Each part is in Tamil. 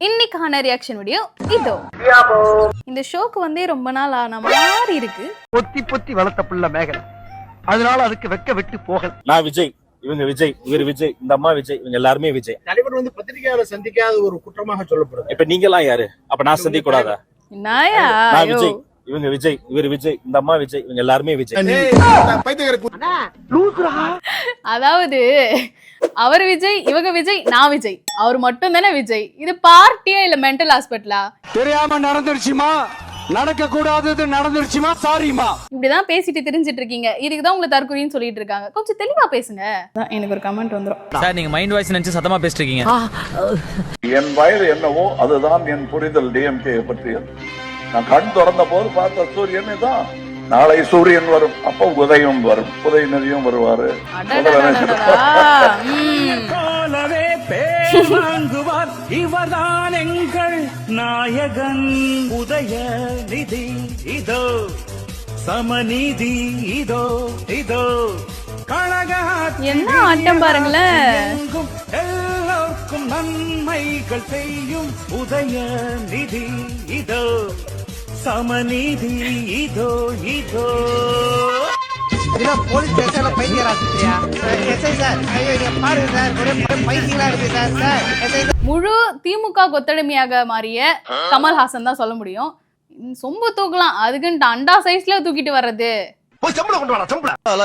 இன்னைக்கான ரியாக்ஷன் வீடியோ இதோ. இந்த ஷோக்கு வந்தே ரொம்ப நாள் ஆன மாதிரி இருக்கு. பொத்தி பொத்தி வளர்த்த புள்ள மேகலை, அதனால அதுக்கு வெக்க விட்டு போகல. நான் விஜய், இவங்க விஜய், இவர் விஜய், இந்த அம்மா விஜய், இவங்க எல்லாருமே விஜய். தலைவர் வந்து பத்திரிகையாளர் சந்திக்காத ஒரு குற்றமாக சொல்லப்படுது. இப்ப நீங்க எல்லாம் யாரு? அப்ப நான் சந்திக்க கூடாதா? நாயா நான் விஜய், இவங்க விஜய், இவர் விஜய், இந்த அம்மா விஜய், இவங்க எல்லாருமே விஜய். அதாவது அவர் விஜய், இவங்க விஜய், நான் விஜய், அவர் மட்டும் தானே விஜய். இது பார்ட்டியா இல்ல மென்டல் ஹாஸ்பிட்டலா? தெரியாம நடந்துருச்சுமா, நடக்க கூடாதது நடந்துருச்சுமா, சாரிமா. இப்படிதான் பேசிட்டு தெரிஞ்சிட்டு இருக்கீங்க. இதுக்குதான் உங்களை தற்கொலைன்னு சொல்லிட்டு இருக்காங்க. கொஞ்சம் தெளிவா பேசுங்க. எனக்கு ஒரு கமெண்ட் வந்துரும். சார் நீங்க மைண்ட் வாய்ஸ் நினைச்சு சத்தமா பேசிட்டு இருக்கீங்க. என் வயது என்னவோ அதுதான் என் புரிதல் டிஎம்கே பற்றியது. நான் கண் திறந்த போது பார்த்த சூரியன் தான். நாளை சூரியன் வரும், அப்ப உதயம் வரும், உதயநிதியும் வருவாரு. இவர்தான் எங்கள் நாயகன் உதயநிதி, இதோ சமநீதி, இதோ இதோ கழக. என்ன ஆட்டம் பாருங்களேன். எல்லோருக்கும் நன்மைகள் செய்யும் உதயநிதி, இதோ சமநீதி, இதோ இதோ. போலீஸ் ஸ்டேஷன்ல பைத்தியராசியா எஸ்ஐ சார், ஐயோ பாருங்க சார், ஒரே பைத்தியங்களா இருக்கு சார். சார் முழு திமுக கொத்தடிமையாக மாறிய கமல்ஹாசன் தான் சொல்ல முடியும். சொம்பு தூக்கலாம், அதுக்குன்ட்டு அண்டா சைஸ்ல தூக்கிட்டு வர்றது.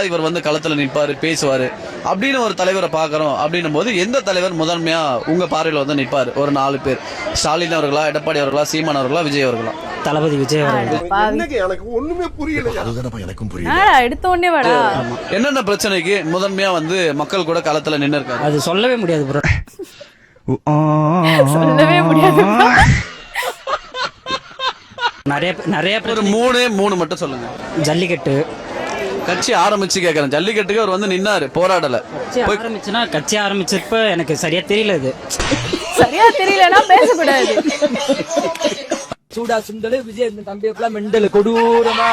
இவர் வந்து களத்துல நிற்பாரு, பேசுவாரு அப்படின்னு ஒரு தலைவரை பாக்குறோம். அப்படின்னும் போது எந்த தலைவர் முதன்மையா உங்க பார்வையில வந்து நிற்பாரு? ஒரு 4 பேர். ஸ்டாலின் அவர்களா, எடப்பாடி அவர்களா, சீமான் அவர்களா, விஜய் அவர்களா? தளபதி விஜய் எனக்கு ஒண்ணுமே புரியல. எடுத்த உடனே வாடா. என்னென்ன பிரச்சனைக்கு முதன்மையா வந்து மக்கள் கூட களத்துல நின்று இருக்காரு? அது சொல்லவே முடியாது ப்ரோ, சொல்லவே முடியாது. நிறைய ஒரு 3 மட்டும் சொல்லுங்க. ஜல்லிக்கட்டு கட்சி ஆரம்பிச்சு கேக்குறேன். ஜல்லிக்கட்டுக்கு அவர் வந்து நின்னாரு, போராடல. ஆரம்பிச்சுன்னா கட்சி ஆரம்பிச்சப்ப எனக்கு சரியா தெரியல. இது சரியா தெரியலன்னா பேசக்கூடாது. சூடா சுண்டலு விஜய் தம்பி மெண்டல் கொடூரமா.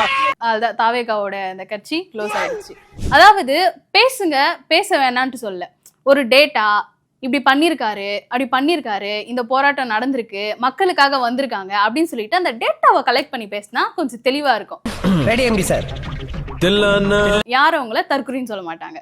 அதுதான் தாவேகாவோட அந்த கட்சி க்ளோஸ் ஆயிடுச்சு. அதாவது பேசுங்க, பேச வேணான்ட்டு சொல்ல, ஒரு டேட்டா இப்படி பண்ணிருக்காரு, அப்படி பண்ணிருக்காரு, இந்த போராட்டம் நடந்திருக்கு, மக்களுக்காக வந்திருக்காங்க அப்படின்னு சொல்லிட்டு அந்த டேட்டாவை கலெக்ட் பண்ணி பேசினா கொஞ்சம் தெளிவா இருக்கும். ரெடி எம்டி சார், யாரும் உங்களை தற்கொலைன்னு சொல்ல மாட்டாங்க.